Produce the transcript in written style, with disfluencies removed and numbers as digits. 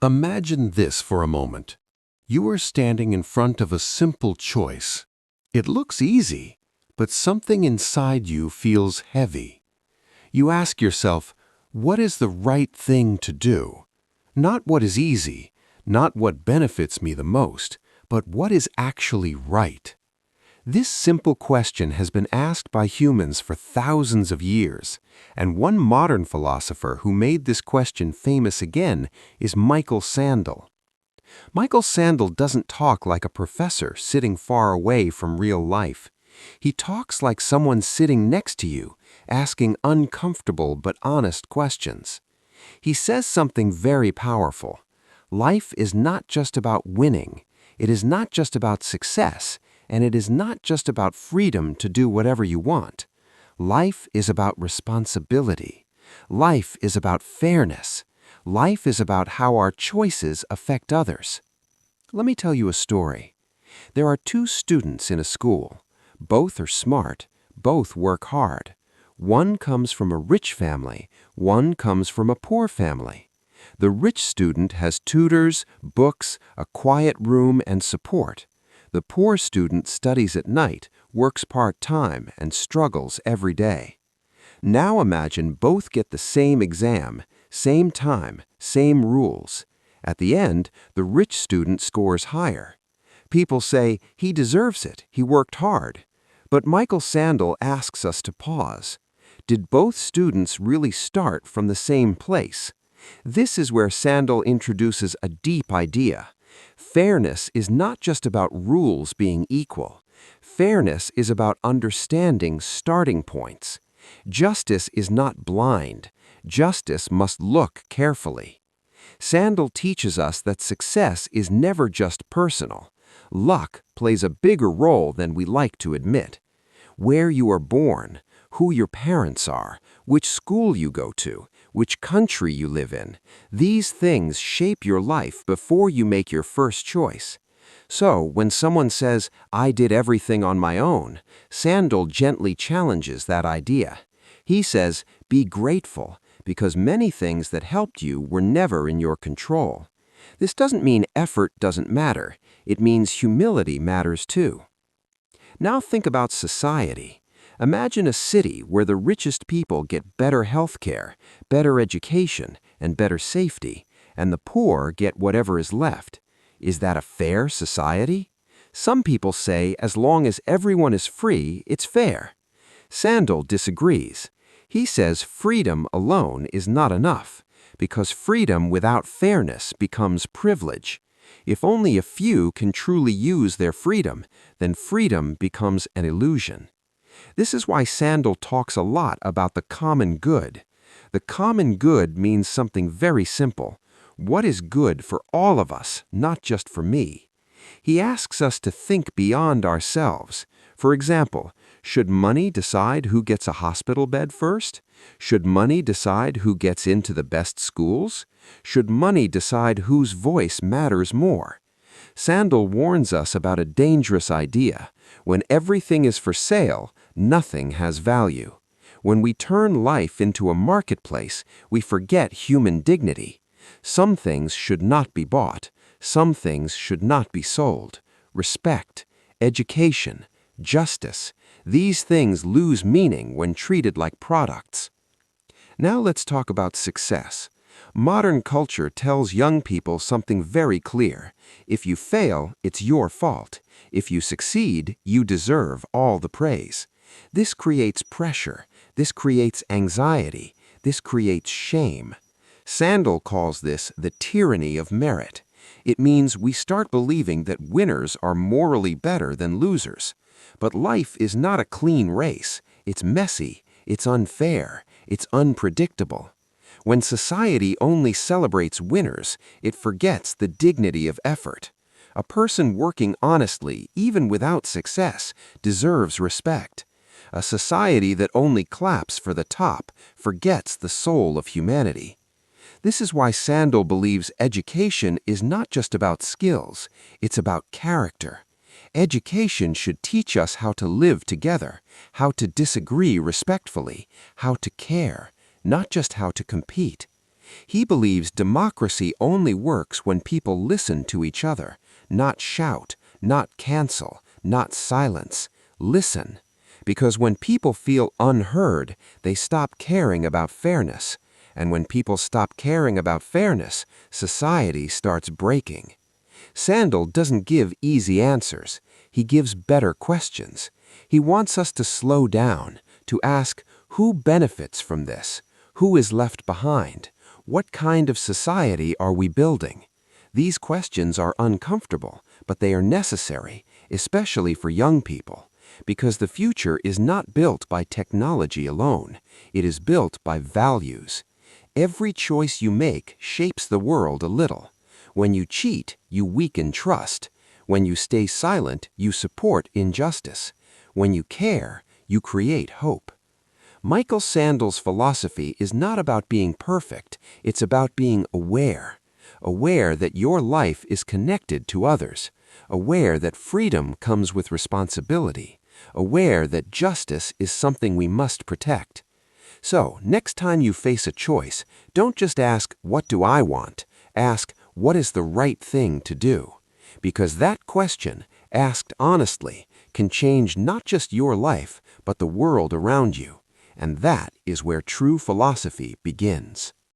Imagine this for a moment. You are standing in front of a simple choice. It looks easy, but something inside you feels heavy. You ask yourself, what is the right thing to do? Not what is easy, not what benefits me the most, but what is actually right. This simple question has been asked by humans for thousands of years, and one modern philosopher who made this question famous again is Michael Sandel. Michael Sandel doesn't talk like a professor sitting far away from real life. He talks like someone sitting next to you, asking uncomfortable but honest questions. He says something very powerful. Life is not just about winning. It is not just about success, and it is not just about freedom to do whatever you want. Life is about responsibility. Life is about fairness. Life is about how our choices affect others. Let me tell you a story. There are two students in a school. Both are smart. Both work hard. One comes from a rich family. One comes from a poor family. The rich student has tutors, books, a quiet room, and support. The poor student studies at night, works part-time, and struggles every day. Now imagine both get the same exam, same time, same rules. At the end, the rich student scores higher. People say, he deserves it, he worked hard. But Michael Sandel asks us to pause. Did both students really start from the same place? This is where Sandel introduces a deep idea. Fairness is not just about rules being equal. Fairness is about understanding starting points. Justice is not blind. Justice must look carefully. Sandel teaches us that success is never just personal. Luck plays a bigger role than we like to admit. Where you are born, who your parents are, which school you go to, which country you live in, these things shape your life before you make your first choice. So, when someone says, I did everything on my own, Sandel gently challenges that idea. He says, be grateful, because many things that helped you were never in your control. This doesn't mean effort doesn't matter. It means humility matters too. Now think about society. Imagine a city where the richest people get better health care, better education, and better safety, and the poor get whatever is left. Is that a fair society? Some people say as long as everyone is free, it's fair. Sandel disagrees. He says freedom alone is not enough, because freedom without fairness becomes privilege. If only a few can truly use their freedom, then freedom becomes an illusion. This is why Sandel talks a lot about the common good. The common good means something very simple. What is good for all of us, not just for me? He asks us to think beyond ourselves. For example, should money decide who gets a hospital bed first? Should money decide who gets into the best schools? Should money decide whose voice matters more? Sandel warns us about a dangerous idea. When everything is for sale, nothing has value. When we turn life into a marketplace, we forget human dignity. Some things should not be bought. Some things should not be sold. Respect, education, justice, these things lose meaning when treated like products. Now let's talk about success. Modern culture tells young people something very clear. If you fail, it's your fault. If you succeed, you deserve all the praise. This creates pressure. This creates anxiety. This creates shame. Sandel calls this the tyranny of merit. It means we start believing that winners are morally better than losers. But life is not a clean race. It's messy. It's unfair. It's unpredictable. When society only celebrates winners, it forgets the dignity of effort. A person working honestly, even without success, deserves respect. A society that only claps for the top forgets the soul of humanity. This is why Sandel believes education is not just about skills, it's about character. Education should teach us how to live together, how to disagree respectfully, how to care, not just how to compete. He believes democracy only works when people listen to each other, not shout, not cancel, not silence. Listen. Because when people feel unheard, they stop caring about fairness. And when people stop caring about fairness, society starts breaking. Sandel doesn't give easy answers. He gives better questions. He wants us to slow down, to ask, who benefits from this? Who is left behind? What kind of society are we building? These questions are uncomfortable, but they are necessary, especially for young people, because the future is not built by technology alone. It is built by values. Every choice you make shapes the world a little. When you cheat, you weaken trust. When you stay silent, you support injustice. When you care, you create hope. Michael Sandel's philosophy is not about being perfect, it's about being aware. Aware that your life is connected to others. Aware that freedom comes with responsibility. Aware that justice is something we must protect. So, next time you face a choice, don't just ask, what do I want? Ask, what is the right thing to do? Because that question, asked honestly, can change not just your life, but the world around you. And that is where true philosophy begins.